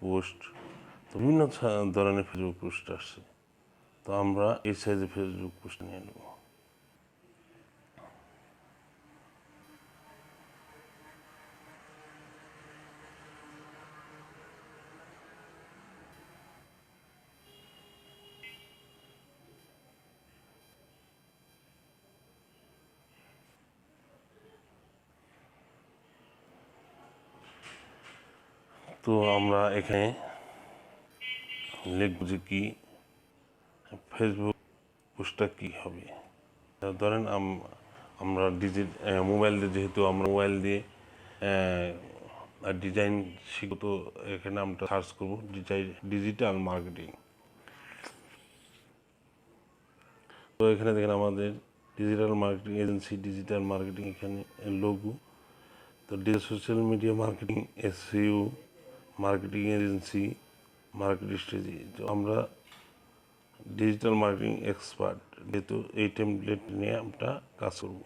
Post, তো বিভিন্ন ধরনের ফেসবুক পোস্ট আসছে। তো আমরা এই সাইজে ফেসবুক পোস্ট নিয়ে নেব। তো আমরা এখানে লিখব যে কি ফেসবুক পোস্টটা কী হবে। ধরেন আমরা মোবাইল দিয়ে, যেহেতু আমরা মোবাইল দিয়ে ডিজাইন শিখব, তো এখানে আমরা সার্চ করব ডিজিটাল মার্কেটিং। তো এখানে দেখেন আমাদের digital marketing agency, digital marketing, এখানে লোগো। তো social media marketing, SEO, marketing agency, market strategy. তো আমরা ডিজিটাল মার্কেটিং এক্সপার্ট, যেহেতু এই টেমপ্লেট নিয়ে আমরা কাজ করব।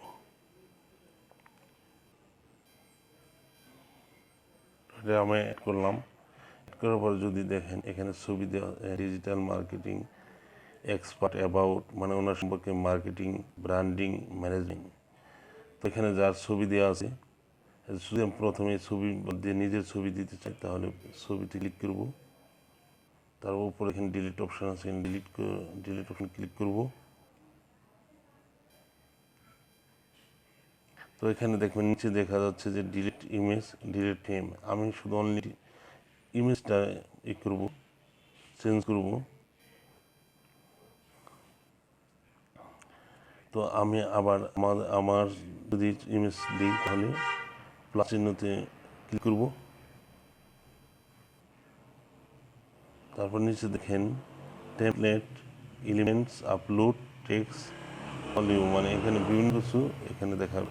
এটা আমি অ্যাড করলাম। অ্যাড করার পর যদি দেখেন এখানে ছবি দেওয়া, ডিজিটাল মার্কেটিং এক্সপার্ট, অ্যাবাউট, মানে ওনার সম্পর্কে মার্কেটিং, ব্র্যান্ডিং, ম্যানেজমেন্ট। তো এখানে যার ছবি দেওয়া আছে, যদি আমি প্রথমে ছবি দিয়ে নিজের ছবি দিতে চাই, তাহলে ছবিতে ক্লিক করব। তার উপর এখানে ডিলিট অপশান আছে, ডিলিট অপশান ক্লিক করব। তো এখানে দেখবেন নিচে দেখা যাচ্ছে যে ডিলিট ইমেজ, ডিলিট নেম। আমি শুধু অনলি ইমেজটা করব, চেঞ্জ করব। তো আমি আবার আমার যদি ইমেজ দিই, তাহলে প্লাস চিহ্নতে ক্লিক করব। তারপর নিচে দেখেন template, elements, upload, text, volume, মানে এখানে বিভিন্ন কিছু এখানে দেখাবে।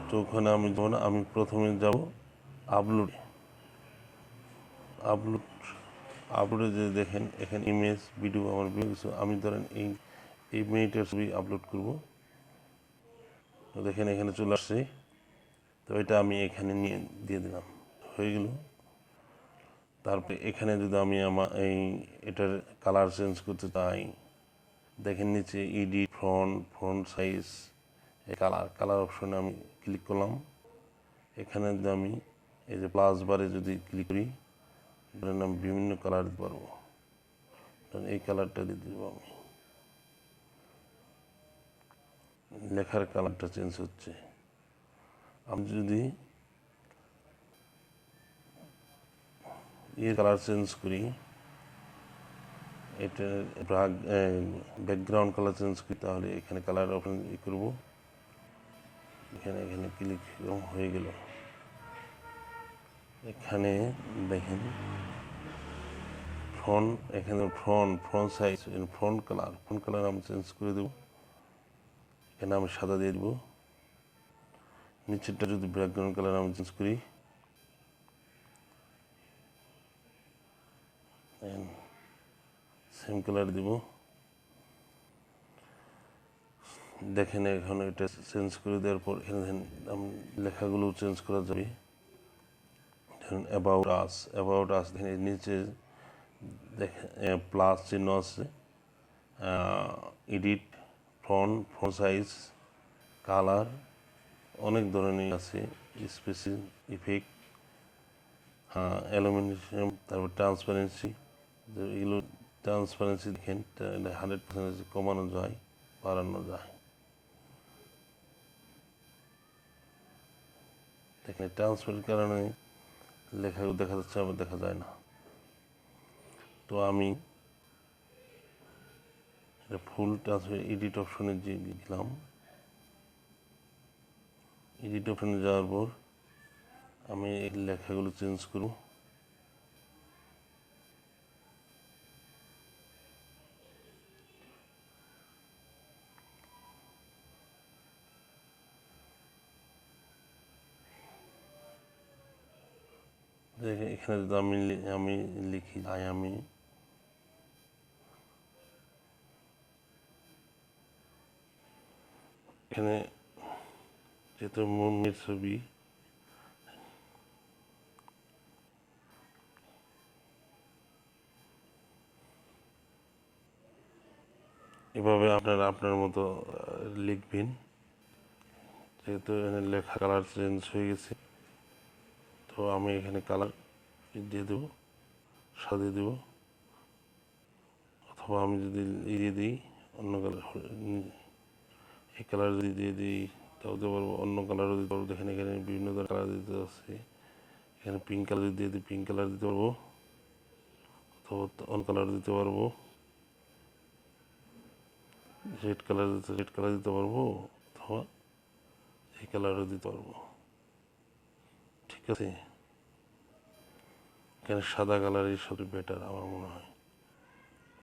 তো ওখানে আমি প্রথমে যাব আপলোডে। আপলোডে যে দেখেন এখানে ইমেজ, ভিডিও, আমার বিভিন্ন কিছু। আমি ধরেন এই মেয়েটার ছবি আপলোড করব। তো দেখেন এখানে চলে আসছে। তো এটা আমি এখানে নিয়ে দিয়ে দিলাম, হয়ে গেল। তারপরে এখানে যদি আমি এটার কালার চেঞ্জ করতে চাই, দেখেন নিচে এডিট, ফন্ট সাইজ, কালার অপশনে আমি ক্লিক করলাম। এখানে যদি আমি এই যে প্লাস বারে যদি ক্লিক করি, ধরেন আমি বিভিন্ন কালার দিতে পারবো। এই কালারটা দিয়ে দেবো আমি, লেখার কালারটা চেঞ্জ হচ্ছে। আমি যদি কালার চেঞ্জ করি, এটা ব্যাকগ্রাউন্ড কালার চেঞ্জ করি, তাহলে এখানে কালার অপশন করব। এখানে ক্লিক হয়ে গেল। এখানে দেখেন এখানে ফ্রন্ট সাইজ, ফ্রন্ট কালার আমি চেঞ্জ করে দেবো। এখানে আমি সাদা দিয়ে দেবো। নিচেরটা যদি ব্যাকগ্রাউন্ড কালার আমি চেঞ্জ করি, সেম কালার দেব। দেখেন এখন এটা চেঞ্জ করে দেওয়ার পর এখানে লেখাগুলো চেঞ্জ করা যাবে। ধরুন অ্যাবাউট আস, দেখেন নিচে দেখেন প্লাস চিহ্ন আছে, এডিট, ফন্ট সাইজ, কালার, অনেক ধরনের আছে, স্পেসিং, ইফেক্ট, অ্যালুমিনিয়াম, তারপর ট্রান্সপারেন্সি। এগুলো ট্রান্সপারেন্সি দেখেন 100% কমানো যায়, বাড়ানো যায়। দেখেন ট্রান্সপারেন্সির কারণে লেখাগুলো দেখা যাচ্ছে, আবার দেখা যায় না। তো আমি এটা ফুল ট্রান্সপারেন্ট এডিট অপশনে যে দিলাম, এডিট অপশনে যাওয়ার পর আমি এই লেখাগুলো চেঞ্জ করব। এখানে যদি আমি লিখি আমি এখানে যেহেতু মনের ছবি, এভাবে আপনারা আপনার মতো লিখবেন। যেহেতু এখানে লেখা কালার চেঞ্জ হয়ে গেছে, তো আমি এখানে কালার দিয়ে দেবো, সাজিয়ে দেবো, অথবা আমি যদি দিয়ে দিই অন্য কালার, এই কালার যদি দিয়ে দিই তাও দিতে পারবো, অন্য কালারও দিতে পারবো। দেখেন এখানে বিভিন্ন ধরনের কালার দিতে আছে। এখানে পিঙ্ক কালার যদি দিয়ে দিই পিঙ্ক কালার দিতে পারবো, অথবা অন্য কালার দিতে পারবো, রেড কালার দিতে রেড কালার দিতে পারবো, অথবা এই কালারও দিতে পারবো। ঠিক আছে, এখানে সাদা কালারই সবচেয়ে বেটার আমার মনে হয়।